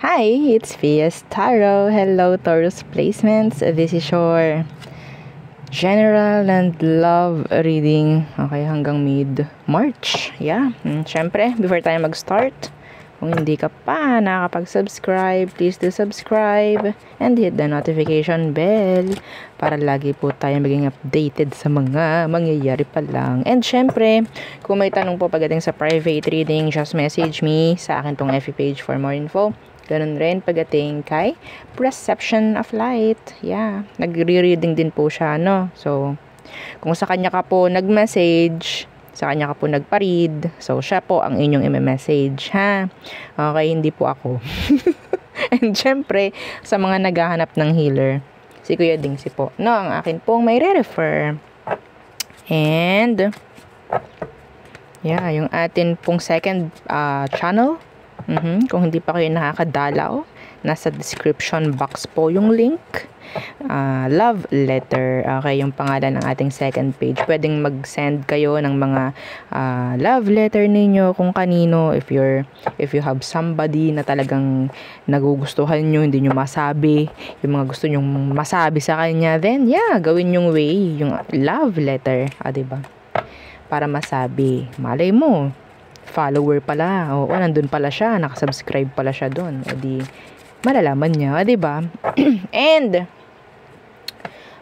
Hi, it's Vias Tarot. Hello, Taurus placements. This is your general and love reading. Okay, hanggang mid-March. Yeah. Syempre, before tayo mag-start, kung hindi ka pa nakakapag-subscribe, please do subscribe and hit the notification bell para lagi po tayo maging updated sa mga mangyayari pa lang. And syempre, kung may tanong po pagdating sa private reading, just message me sa akin tong FB page for more info. Ganun rin pagdating kay Perception of Light. Yeah, nagre-reading din po siya, no? So, kung sa kanya ka po nag-message, sa kanya ka po nagpa-read, so siya po ang inyong i-message, ha? Okay, hindi po ako. And syempre, sa mga naghahanap ng healer, si Kuya Dingsi po, no? Ang akin pong may re-refer. And, yeah, yung atin pong second channel, kung hindi pa kayo nakakadalaw, nasa description box po yung link. Love letter, okay, yung pangalan ng ating second page. Pwedeng mag-send kayo ng mga love letter ninyo kung kanino, if you have somebody na talagang nagugustuhan nyo, hindi nyo masabi, yung mga gusto nyong masabi sa kanya, then yeah, gawin yung way, yung love letter, diba? Para masabi, malay mo follower pala, oo, nandun pala siya, nakasubscribe pala siya doon, edi malalaman niya, diba? And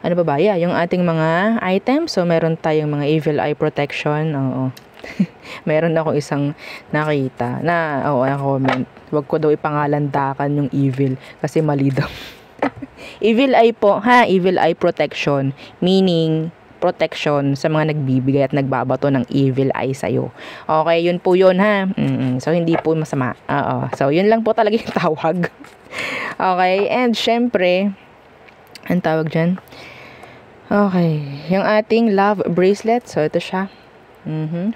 ano ba ba? Yeah, yung ating mga items. So, meron tayong mga evil eye protection. Oo. Meron ako isang nakita na, comment. Huwag ko daw ipangalandakan yung evil kasi mali daw. Evil eye po, ha? Evil eye protection. Meaning, protection sa mga nagbibigay at nagbabato ng evil eye sa'yo. Okay, yun po yun, ha? So, hindi po masama. So, yun lang po talaga yung tawag. Okay, and syempre, ang tawag dyan? Okay, yung ating love bracelet. So, ito siya.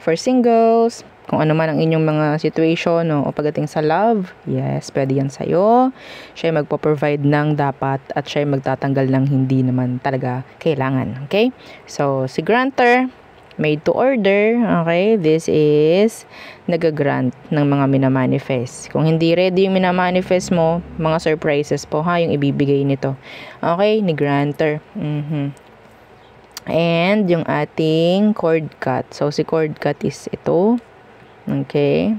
For singles, kung ano man ang inyong mga situation o pagdating sa love, yes, pwede yan sa'yo. Siya ay magpo-provide ng dapat at siya ay magtatanggal ng hindi naman talaga kailangan. Okay? So, si granter, made to order. Okay? This is nag-grant ng mga minamanifest. Kung hindi ready yung minamanifest mo, mga surprises po, ha, yung ibibigay nito. Okay? Ni granter. And yung ating cord cut. So, si cord cut is ito. Okay.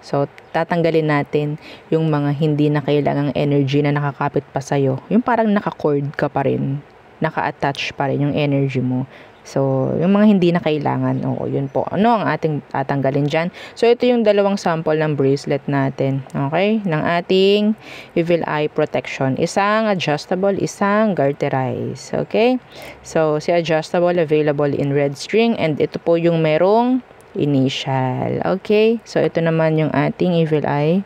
So, tatanggalin natin yung mga hindi na kailangang energy na nakakapit pa sa'yo. Yung parang naka-cord ka pa rin. Naka-attach pa rin yung energy mo. So, yung mga hindi na kailangan. Oo, yun po. Ano ang ating tatanggalin dyan? So, ito yung dalawang sample ng bracelet natin. Okay? Ng ating evil eye protection. Isang adjustable, isang garterize. Okay? So, si adjustable available in red string. And ito po yung merong initial. Okay? So, ito naman yung ating evil eye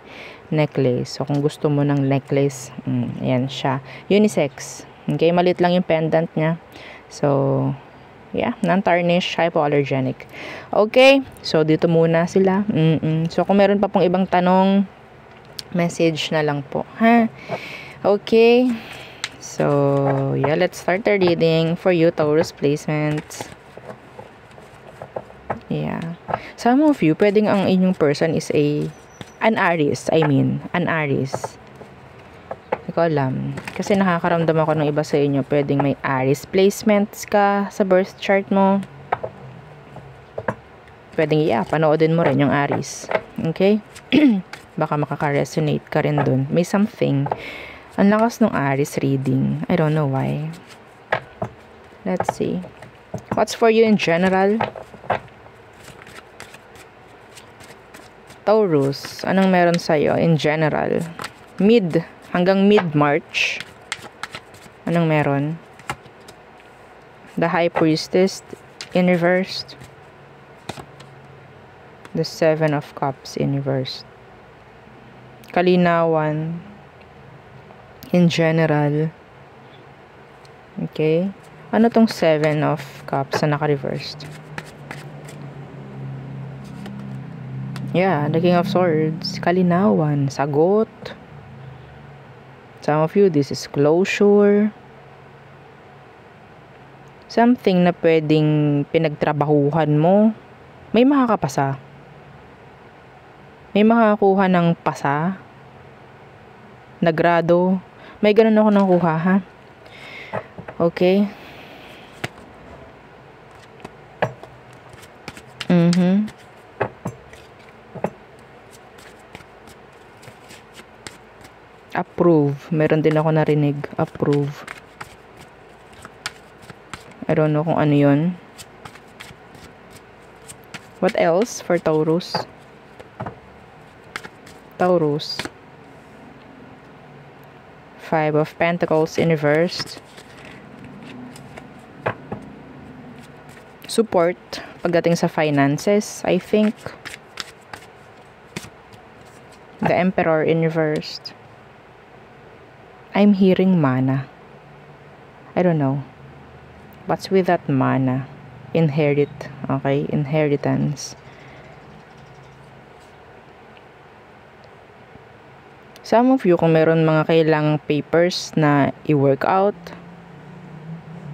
necklace. So, kung gusto mo ng necklace, ayan siya. Unisex. Okay? Malit lang yung pendant niya. So, yeah, non-tarnish, hypoallergenic. Okay? So, dito muna sila. So, kung meron pa pong ibang tanong, message na lang po. Ha? Okay? So, yeah, let's start the reading for you, Taurus placements. Yeah. Some of you, pwedeng ang inyong person is an Aries. An Aries. Hindi ko alam. Kasi nakakaramdam ako ng iba sa inyo. Pwedeng may Aries placements ka sa birth chart mo. Pwedeng, panoodin mo rin yung Aries. Okay? Baka makaka-resonate ka rin dun. May something. Ang lakas ng Aries reading. I don't know why. Let's see. What's for you in general? Taurus, anong meron sa'yo in general? Hanggang mid-March. Anong meron? The High Priestess in reverse. The Seven of Cups in reverse. Kalinawan. In general. Okay. Ano tong Seven of Cups na naka-reversed? Yeah, the King of Swords. Kalinawan. Sagot. Some of you, this is closure. Something na pwedeng pinagtrabahuhan mo. May makakapasa. May makakuha ng pasa. nagrado. May ganun ako nakuha, ha? Okay. Approve. Meron din ako narinig. Approve. I don't know kung ano yun. What else for Taurus? Taurus. 5 of Pentacles in reversed. Support pagdating sa finances, I think. The Emperor in reversed. I'm hearing mana. I don't know. What's with that mana? Inherit. Okay, inheritance. Some of you, kung meron mga kailangang papers na i-work out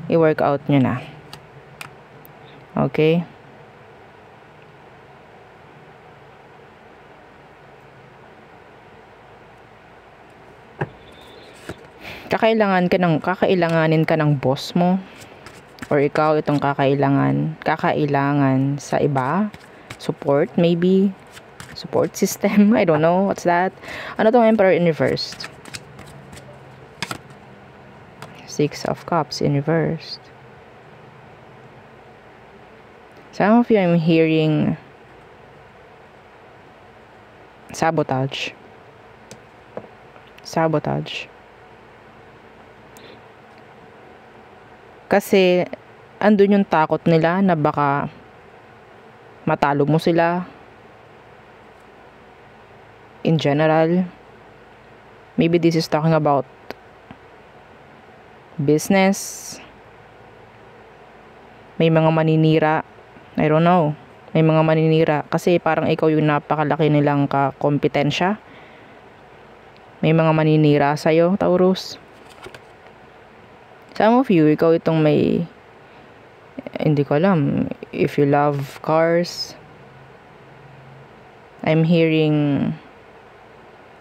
nyo na. Okay? Kakailanganin ka ng boss mo, or ikaw itong kakailangan sa iba, support maybe, support system, I don't know, what's that? Ano tong Emperor in reversed? 6 of Cups in reversed. Some of you, I'm hearing sabotage. Kasi andun yung takot nila na baka matalo mo sila. In general, maybe this is talking about business. May mga maninira. I don't know. May mga maninira. Kasi parang ikaw yung napakalaki nilang kakompetensya. May mga maninira sa'yo, Taurus. Some of you, ikaw itong may, hindi ko alam, if you love cars, I'm hearing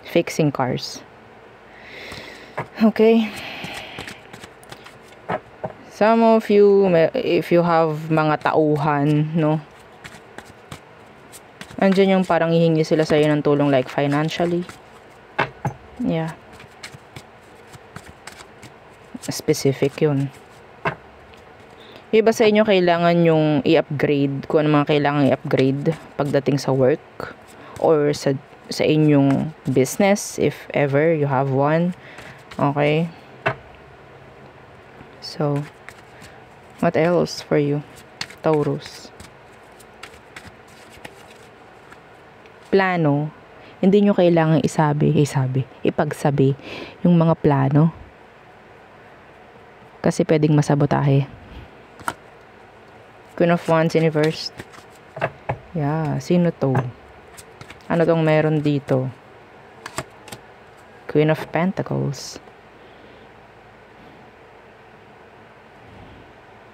fixing cars. Okay. Some of you, if you have mga tauhan, no, andyan yung parang hihingi sila sa'yo ng tulong, like financially. Yeah. Specific yun. Iba sa inyo, kailangan yung i-upgrade, kung ano mga kailangan i-upgrade pagdating sa work or sa inyong business, if ever you have one. Okay? So, what else for you, Taurus? Plano. Hindi nyo kailangan ipagsabi yung mga plano. Kasi pwedeng masabotahe. Queen of Wands in reverse. Yeah, sino to? Ano tong meron dito? Queen of Pentacles.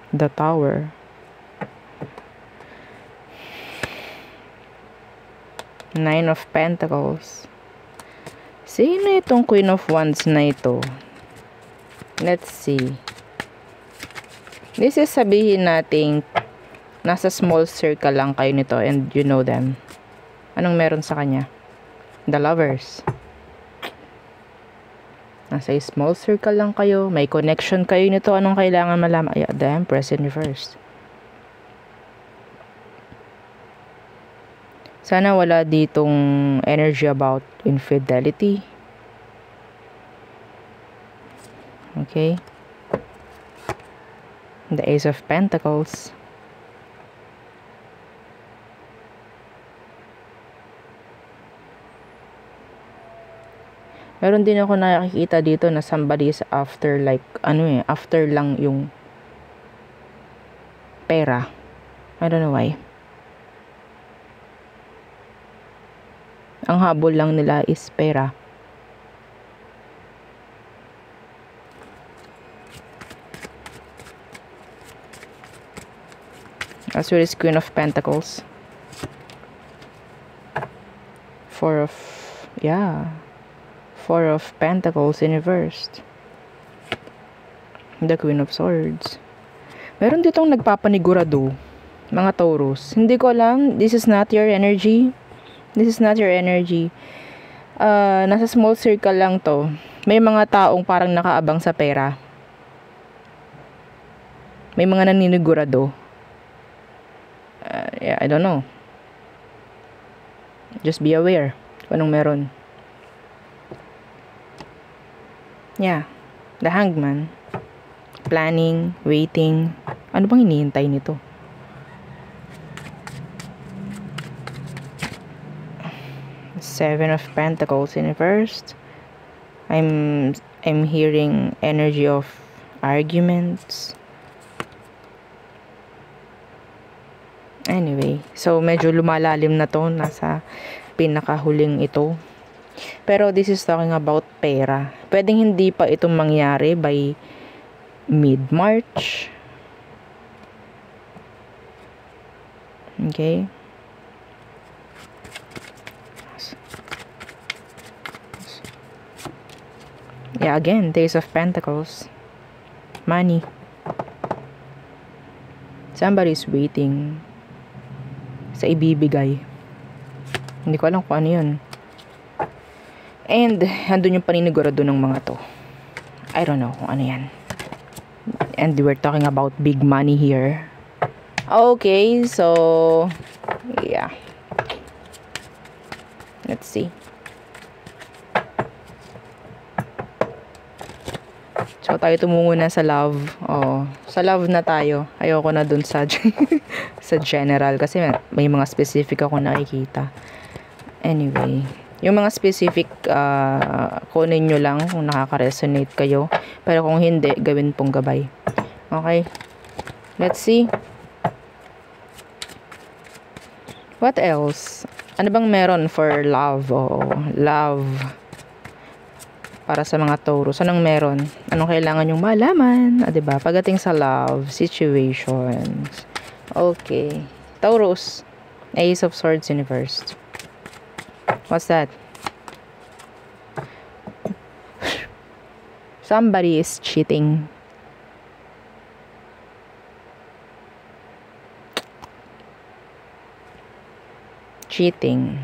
The Tower. Nine of Pentacles. Sino itong Queen of Wands na ito? Let's see. This is sabihin nating nasa small circle lang kayo nito and you know them. Anong meron sa kanya? The Lovers. Nasa small circle lang kayo. May connection kayo nito. Anong kailangan malaman? Yeah, the Empress in reverse. Sana wala ditong energy about infidelity. Okay. The Ace of Pentacles. Meron din ako nakikita dito na somebody is after, like, after lang yung pera. I don't know why. Ang habol lang nila is pera. As well as Queen of Pentacles. Four Four of Pentacles in reversed. The Queen of Swords. Meron ditong nagpapanigurado, mga Taurus. Hindi ko alam. This is not your energy. This is not your energy. Nasa small circle lang to. May mga taong parang nakaabang sa pera. May mga naninigurado. Yeah, I don't know. Just be aware kung anong meron. Yeah. The Hangman. Planning, waiting. Ano bang hinihintay nito? Seven of Pentacles in reversed. I'm hearing energy of arguments. Anyway, so medyo lumalalim na to, nasa pinakahuling ito. Pero this is talking about pera. Pwedeng hindi pa itong mangyari by mid-March. Okay. Yeah, again, Ace of Pentacles. Money. Somebody's waiting sa ibibigay. Hindi ko alam kung ano yun. And, andun yung paninigurado ng mga to. I don't know kung ano yan. And we're talking about big money here. Okay, so yeah. Let's see. So tayo tumungo na sa love. Oh, sa love na tayo. Ayoko na dun sa sa general kasi may mga specific ako nakikita. Anyway, yung mga specific kunin nyo lang kung nakaka-resonate kayo. Pero kung hindi, gawin pong gabay. Okay. Let's see. What else? Ano bang meron for love? Oh, love. Para sa mga Taurus. Anong meron? Anong kailangan yung malaman? Diba? Pagdating sa love situations. Okay. Taurus. Ace of Swords in reversed. What's that? Somebody is cheating. Cheating.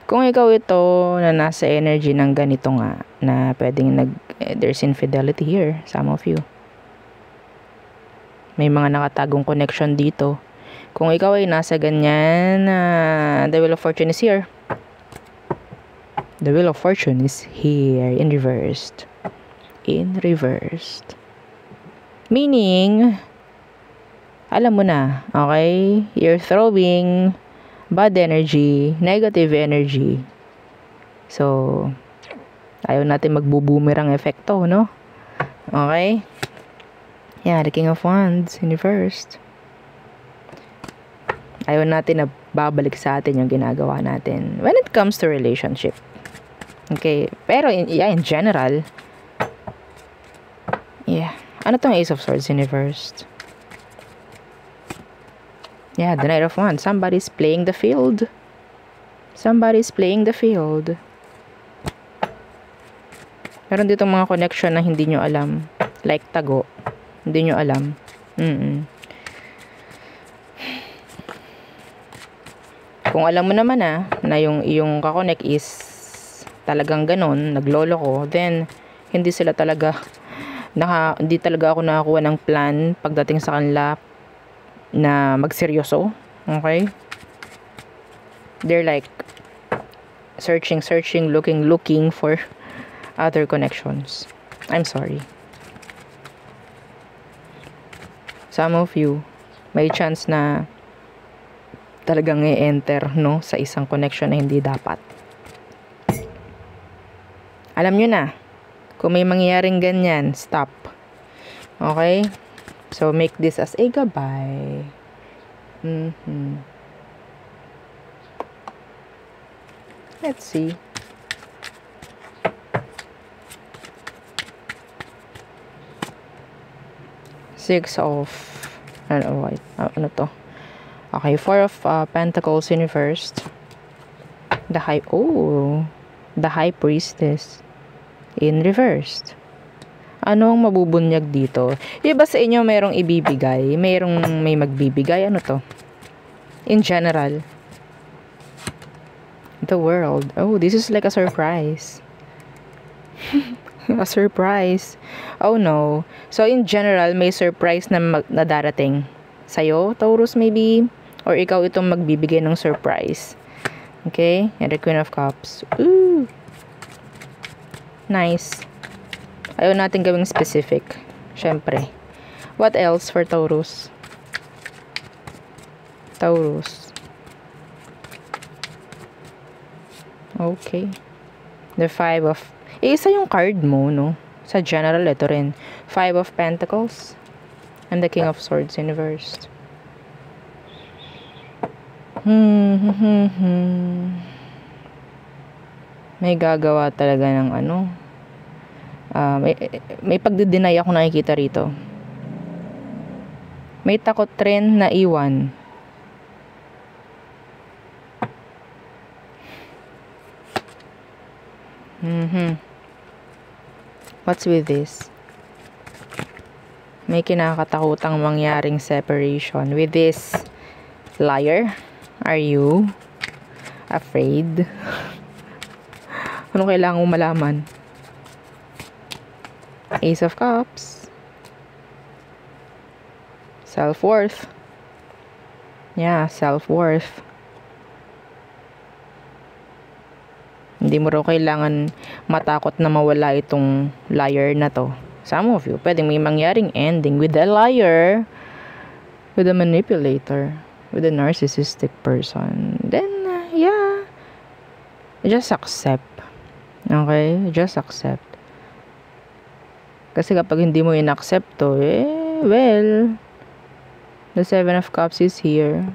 Kung ikaw ito na nasa energy ng ganito nga, na pwedeng there's infidelity here, some of you. May mga nakatagong connection dito. Kung ikaw ay nasa ganyan, the Wheel of Fortune is here. The Wheel of Fortune is here, in reversed. In reversed. Meaning, alam mo na, okay? You're throwing bad energy, negative energy. So, ayaw natin magbo-boomerang efekto, no? Okay? Yeah, the King of Wands in reversed. Ayaw natin na babalik sa atin yung ginagawa natin when it comes to relationship. Okay? Pero, in general, yeah. Ano tong Ace of Swords in reversed? Yeah, the Knight of Wands. Somebody's playing the field. Somebody's playing the field. Meron dito mga connection na hindi nyo alam. Like tago. Hindi nyo alam. Kung alam mo naman na yung iyong kakonek is talagang ganun, naglolo ko, then hindi sila talaga hindi talaga ako nakakuha ng plan pagdating sa kanila na magseryoso. Okay? They're like searching, looking for other connections. I'm sorry. Some of you may chance na talagang i-enter, no, sa isang connection na hindi dapat. Alam nyo na, kung may mangyayaring ganyan, stop. Okay? So, make this as a goodbye. Let's see. Six of... Ano to? Okay, Four of Pentacles in reversed. The High Priestess. in reversed. Ano ang mabubunyag dito? Yung ba sa inyo merong ibibigay? May magbibigay? Ano to? In general. The world. Oh, this is like a surprise. A surprise. Oh no. So in general, may surprise na darating sa'yo, Taurus maybe? Or ikaw itong magbibigay ng surprise. Okay? And the Queen of Cups. Ooh. Nice. Ayaw natin gawing specific. Syempre. What else for Taurus? Taurus. Okay. The Five of... isa yung card mo, no? Sa general, ito rin. Five of Pentacles. And the King of Swords in reversed. May gagawa talaga ng ano. May pagdi-deny ako nakikita rito. May takot rin na iwan. What's with this? May kinakatakutang mangyaring separation with this liar. Are you afraid? Ano kailangan mo malaman? Ace of Cups. Self-worth. Yeah, self-worth. Hindi mo raw kailangan matakot na mawala itong liar na to. Some of you, pwedeng may mangyaring ending with a liar, with a manipulator, with a narcissistic person. Then, yeah. Just accept. Okay? Just accept. Kasi kapag hindi mo in-accept to, well, the Seven of Cups is here.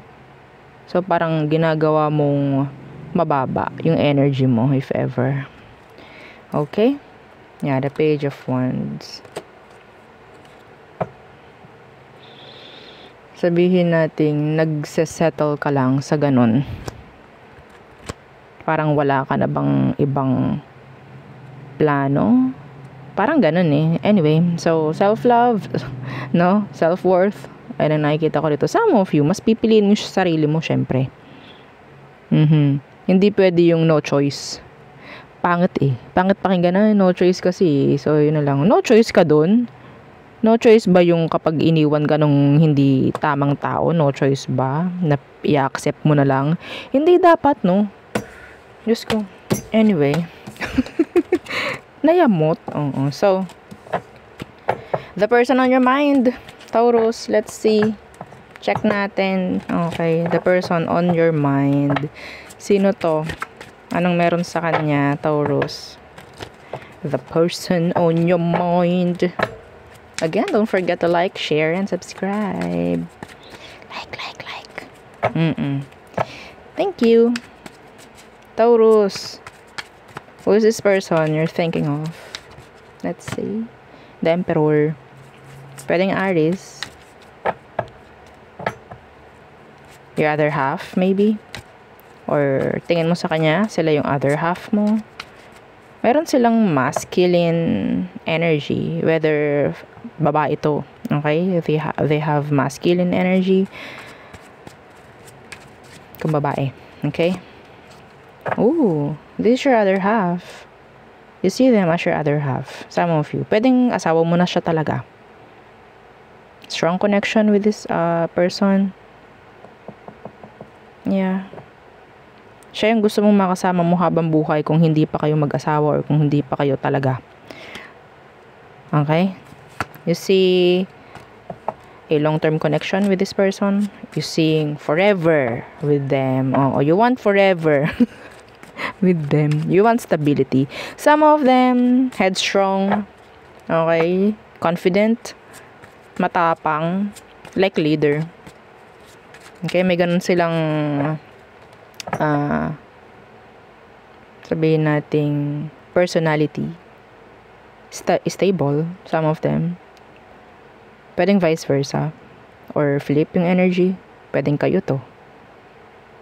So, parang ginagawa mong mababa yung energy mo, if ever. Okay? Yeah, the Page of Wands. Sabihin natin, nagsesettle ka lang sa ganun. Parang wala ka na bang ibang plano? Parang ganun eh. Anyway, so self-love, no? Self-worth. Ayun ang nakikita ko dito. Some of you, mas pipiliin mo yung sarili mo, syempre. Hindi pwede yung no choice. Pangit eh. Pangit pakinggan na, no choice kasi. So, yun na lang. No choice ka dun. No choice ba yung kapag iniwan ka nung hindi tamang tao? No choice ba? Na i-accept mo na lang? Hindi dapat, no? Diyos ko. Anyway. Nayamot. So, the person on your mind, Taurus, let's see. Check natin. Okay, the person on your mind. Sino to? Anong meron sa kanya, Taurus? The person on your mind. Again, don't forget to like, share, and subscribe. Like. Thank you. Taurus. Who is this person you're thinking of? Let's see. The Emperor. Pwedeng Aries. Your other half, maybe? Or tingin mo sa kanya, sila yung other half mo. Meron silang masculine energy, whether babae ito, okay? They have masculine energy. Kung babae, okay? Ooh, this is your other half. You see them as your other half. Some of you. Pwedeng asawa mo na siya talaga. Strong connection with this person. Yeah. Siya yung gusto mong makasama mo habang buhay kung hindi pa kayo mag-asawa or kung hindi pa kayo talaga. Okay? You see a long-term connection with this person. You see forever with them. Oh, you want forever with them. You want stability. Some of them, headstrong. Okay? Confident. Matapang. Like leader. Okay? May ganun silang sabihin nating personality. Stable, some of them. Pwedeng vice versa. Or flip yung energy. Pwedeng kayo to.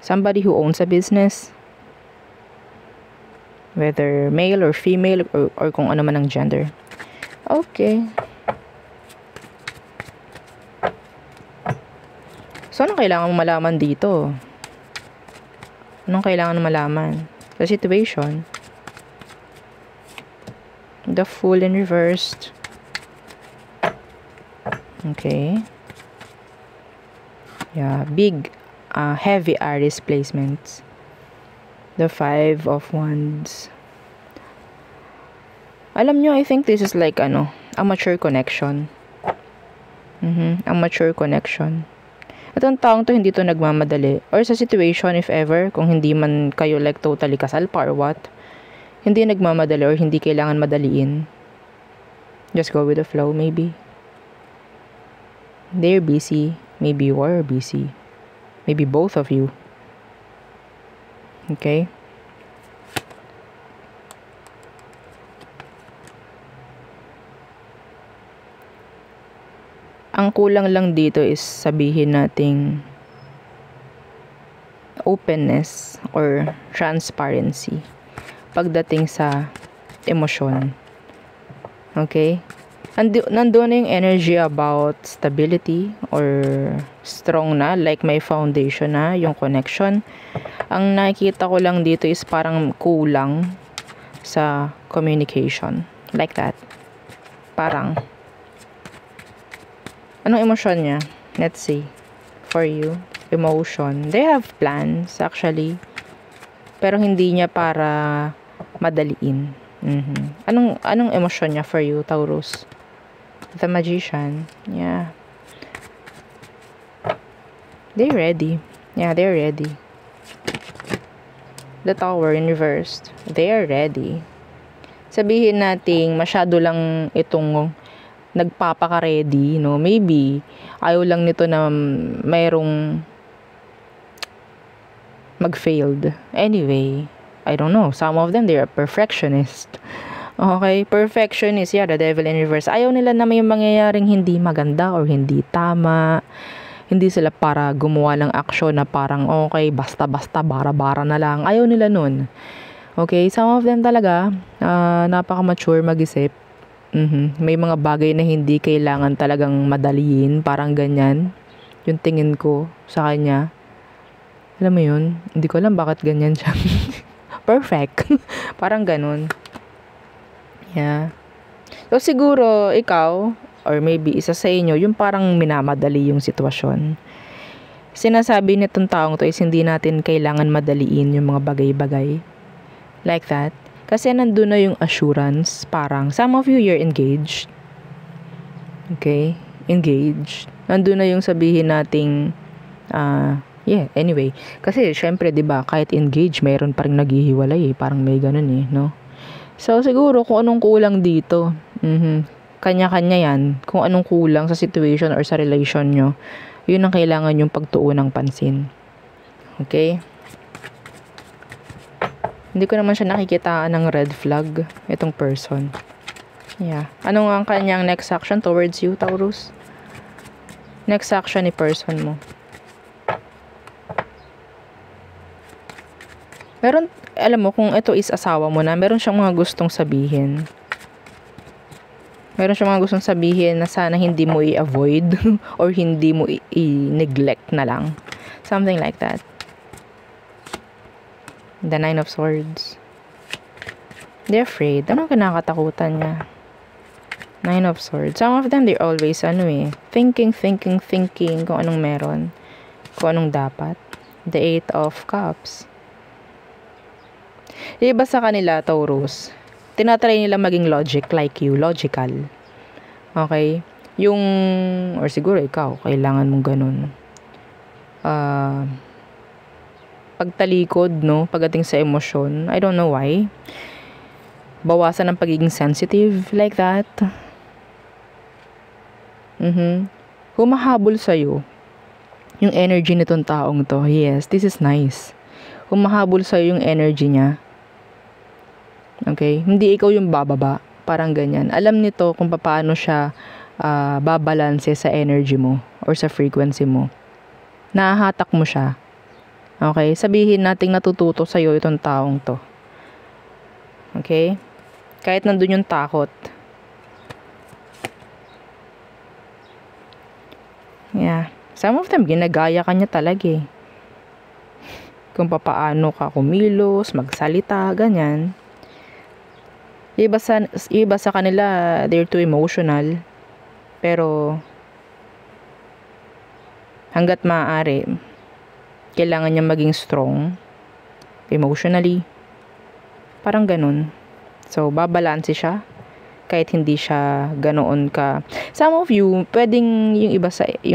Somebody who owns a business. Whether male or female or kung ano man ang gender. Okay. So, anong kailangan mong malaman dito? Anong kailangan mong malaman? The situation. The Fool in reversed. Okay. Yeah, big, heavy Aries placements. The Five of Wands. Alam nyo, I think this is like, a mature connection. A mature connection. Itong taong to, hindi to nagmamadali. Or sa situation, if ever, kung hindi man kayo like totally kasal pa or what, hindi nagmamadali or hindi kailangan madaliin. Just go with the flow, maybe. They're busy. Maybe you are busy. Maybe both of you. Okay? Ang kulang lang dito is sabihin nating openness or transparency pagdating sa emosyon. Okay? Nandun na yung energy about stability or strong na, like may foundation na, yung connection. Ang nakikita ko lang dito is parang kulang sa communication. Like that. Parang anong emosyon niya? Let's see. For you, emotion. They have plans, actually. Pero hindi niya para madaliin. Anong emosyon niya for you, Taurus? The Magician. Yeah. They're ready. Yeah, they're ready. The Tower in reversed. They are ready. Sabihin nating masyado lang itong nagpapaka-ready, no? Maybe, ayaw lang nito na mayroong mag-failed. Anyway, I don't know. Some of them, they're a perfectionist. Okay? Perfectionist, yeah, the Devil in reverse. Ayaw nila na may mangyayaring hindi maganda or hindi tama. Hindi sila para gumawa ng aksyon na parang, okay, basta-basta, bara-bara na lang. Ayaw nila nun. Okay? Some of them talaga, napaka-mature mag-isip. May mga bagay na hindi kailangan talagang madaliin, parang ganyan. Yung tingin ko sa kanya. Alam mo yun? Hindi ko alam bakit ganyan siya. Perfect. Parang ganun. Yeah. So siguro ikaw or maybe isa sa inyo yung parang minamadali yung sitwasyon. Sinasabi nitong taong to is hindi natin kailangan madaliin yung mga bagay-bagay. Like that. Kasi nandun na yung assurance, parang, some of you, you're engaged. Okay? Engaged. Nandun na yung sabihin nating, yeah, anyway. Kasi, syempre, diba, kahit engaged, mayroon pa rin naghihiwalay eh. Parang may ganun eh, no? So, siguro, kung anong kulang dito, kanya-kanya yan. Kung anong kulang sa situation or sa relation nyo, yun ang kailangan yung pagtuon ng pansin. Okay? Hindi ko naman siya nakikitaan ng red flag, itong person. Yeah. Ano nga ang kanyang next action towards you, Taurus? Next action ni person mo. Meron, alam mo, kung ito is asawa mo na, meron siyang mga gustong sabihin. Meron siyang mga gustong sabihin na sana hindi mo i-avoid or hindi mo i-neglect na lang. Something like that. The Nine of Swords. They're afraid. Ano kinakatakutan niya? Nine of Swords. Some of them, they're always, thinking kung anong meron. Kung anong dapat. The Eight of Cups. Iba sa kanila, Taurus. Tinatry nila maging logical. Okay? Yung, or siguro ikaw, kailangan mong ganun. Pagtalikod, no? Pagdating sa emosyon. I don't know why. Bawasan ang pagiging sensitive, like that. Humahabol sa'yo yung energy nitong taong to. Yes, this is nice. Humahabol sa'yo yung energy niya. Okay? Hindi ikaw yung bababa. Parang ganyan. Alam nito kung paano siya babalanse sa energy mo or sa frequency mo. Nahahatak mo siya. Okay? Sabihin nating natututo sa'yo itong taong to. Okay? Kahit nandun yung takot. Yeah. Some of them, ginagaya ka niya talaga eh. Kung papaano ka kumilos, magsalita, ganyan. Iba sa kanila, they're too emotional. Pero, hanggat maaari, kailangan niya maging strong, emotionally. Parang ganun. So, babalanse siya. Kahit hindi siya ganoon ka. Some of you, pwedeng yung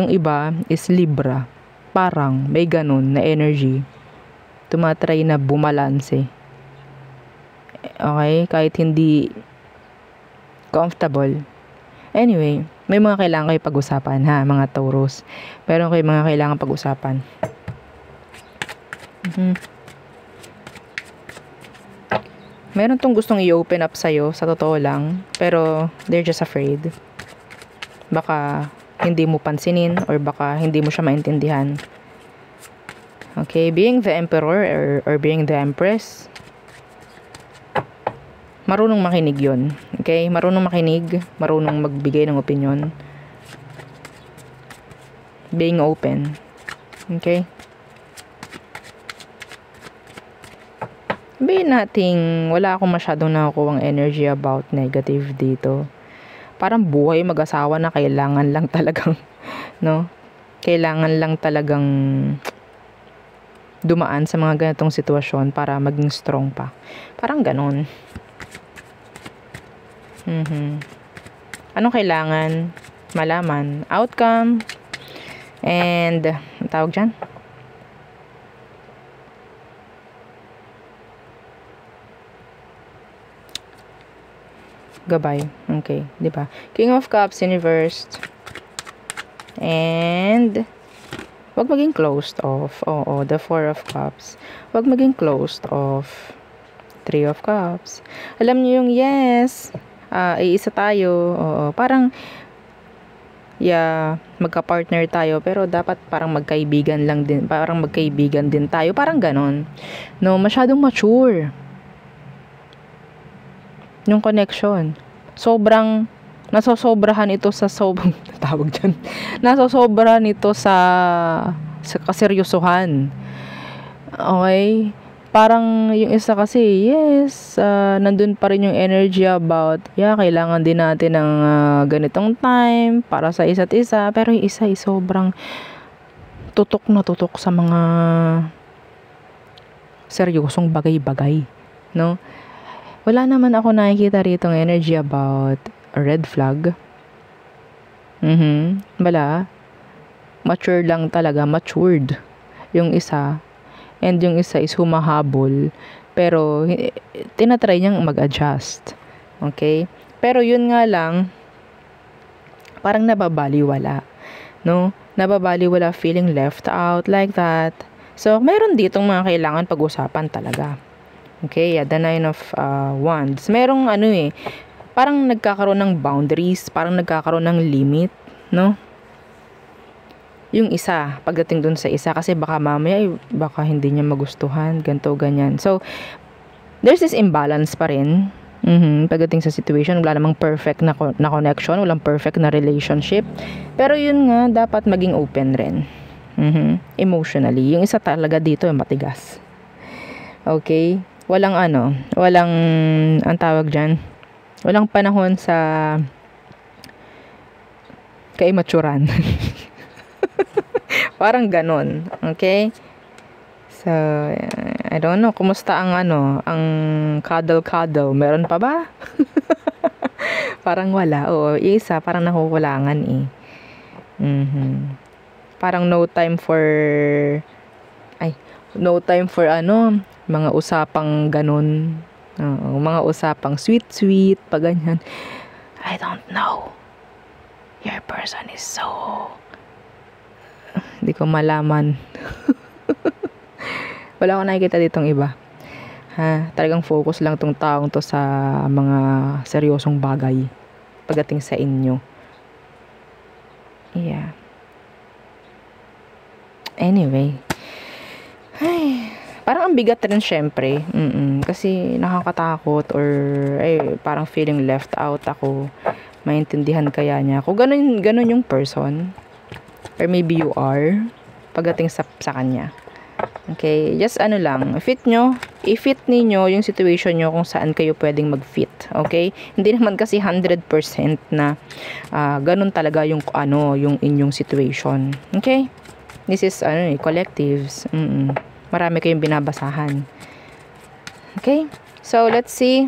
iba is Libra. Parang may ganun na energy. Tumatry na bumalanse. Okay? Kahit hindi comfortable. Anyway, may mga kailangan kayo pag-usapan ha, mga Taurus. Meron kayo mga kailangan pag-usapan. Meron tong gustong i-open up sa'yo, sa totoo lang. Pero, they're just afraid. Baka hindi mo pansinin or baka hindi mo siya maintindihan. Okay, being the emperor or being the empress, marunong makinig yun. Okay, marunong makinig, marunong magbigay ng opinion. Being open. Okay? Sabihin natin, wala akong masyadong nakukuhang energy about negative dito. Parang buhay mag-asawa na kailangan lang talagang, no? Kailangan lang talagang dumaan sa mga ganitong sitwasyon para maging strong pa. Parang ganon. Anong kailangan malaman? Outcome and tawag dyan? Gabay. Okay, di ba? King of Cups, Universe. And wag maging closed off. Oo, the Four of Cups. Wag maging closed off. Three of Cups. Alam niyo yung yes. Iisa tayo. Oo, parang magka-partner tayo pero dapat parang magkaibigan lang din. Parang magkaibigan din tayo. Parang ganon. No, masyadong mature. Yung connection. Sobrang nasosobrahan ito sa tawag dyan. Nasosobrahan ito sa kaseryosohan. Okay? Parang yung isa kasi, yes, nandun pa rin yung energy about, kailangan din natin ng ganitong time para sa isa't isa. Pero yung isa sobrang tutok na tutok sa mga seryosong bagay-bagay. No? Wala naman ako nakikita rito ng energy about a red flag. Wala. Mature lang talaga. Matured. Yung isa. And yung isa is humahabol. Pero, tinatry niyang mag-adjust. Okay? Pero yun nga lang, parang nababaliwala. No? Nababaliwala, feeling left out, like that. So, meron ditong mga kailangan pag-usapan talaga. Okay, the Nine of Wands. Merong parang nagkakaroon ng boundaries, parang nagkakaroon ng limit, no? Yung isa, pagdating dun sa isa, kasi baka mamaya, baka hindi niya magustuhan, ganito, ganyan. So, there's this imbalance pa rin. Pagdating sa situation, wala namang perfect na connection, walang perfect na relationship. Pero yun nga, dapat maging open rin. Emotionally. Yung isa talaga dito, matigas. Okay? Walang ang tawag dyan, walang panahon sa kaimaturan. Parang ganon. Okay? So, I don't know, kumusta ang cuddle? Meron pa ba? Parang wala. Oo, isa, parang nakukulangan eh. Parang no time for mga usapang ganun. Mga usapang sweet, pa ganyan. I don't know. Your person is so... Hindi ko malaman. Wala akong nakikita ditong iba. Talagang focus lang tong taong to sa mga seryosong bagay pagdating sa inyo. Yeah. Anyway. Parang ang bigat rin syempre. Kasi nakakatakot or parang feeling left out ako. Maintindihan kaya niya. Kung ganun yung person, or maybe you are, pagdating sa kanya. Okay, just lang, i-fit ninyo yung situation nyo kung saan kayo pwedeng mag-fit. Okay? Hindi naman kasi 100% na ganun talaga yung yung inyong situation. Okay? This is collectives. Marami kayong binabasahan. Okay? So, let's see.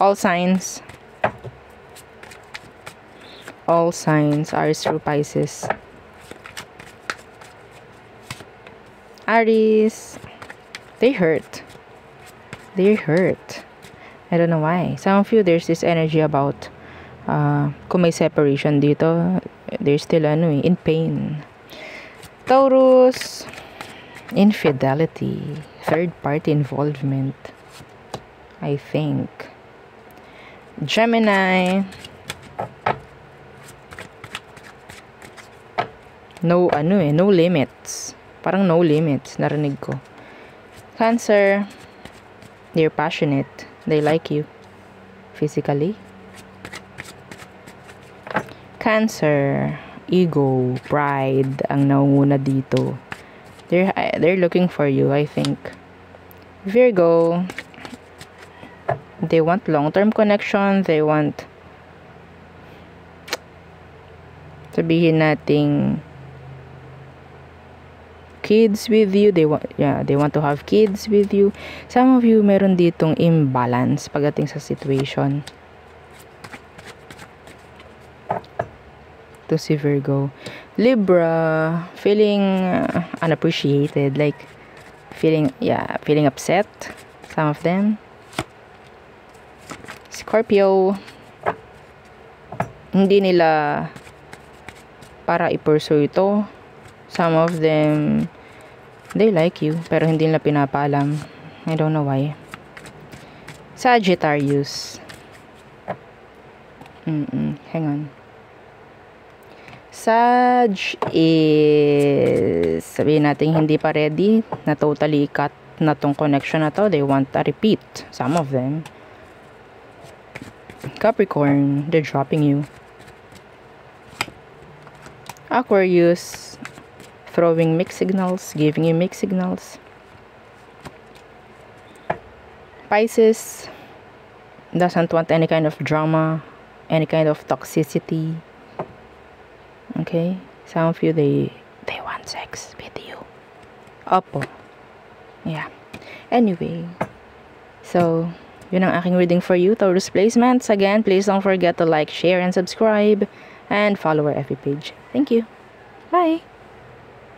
All signs. All signs are through Pisces. Aries. They hurt. They're hurt. I don't know why. Some of you, there's this energy about kung may separation dito, they're still in pain. Taurus. Infidelity. Third party involvement. I think. Gemini. No limits. Parang no limits, narinig ko. Cancer. They're passionate. They like you. Physically. Cancer. Ego. Pride. Ang naunguna dito. They're looking for you, I think. Virgo. They want long-term connection. They want sabihin nating kids with you. They want to have kids with you. Some of you meron ditong imbalance pagdating sa situation. To si Virgo. Libra, feeling unappreciated, like feeling upset, some of them. Scorpio, hindi nila para i-pursue ito. Some of them, they like you, pero hindi nila pinapalam. I don't know why. Sagittarius. Hang on. Sag is, sabihin natin hindi pa ready, na totally cut na tong connection na to. They want a repeat. Some of them. Capricorn, they're dropping you. Aquarius, throwing mixed signals, giving you mixed signals. Pisces, doesn't want any kind of drama, any kind of toxicity. Okay? Some of you, they want sex with you. Opo. Yeah. Anyway. So, yun ang aking reading for you, Taurus placements. Again, please don't forget to like, share, and subscribe. And follow our FB page. Thank you. Bye!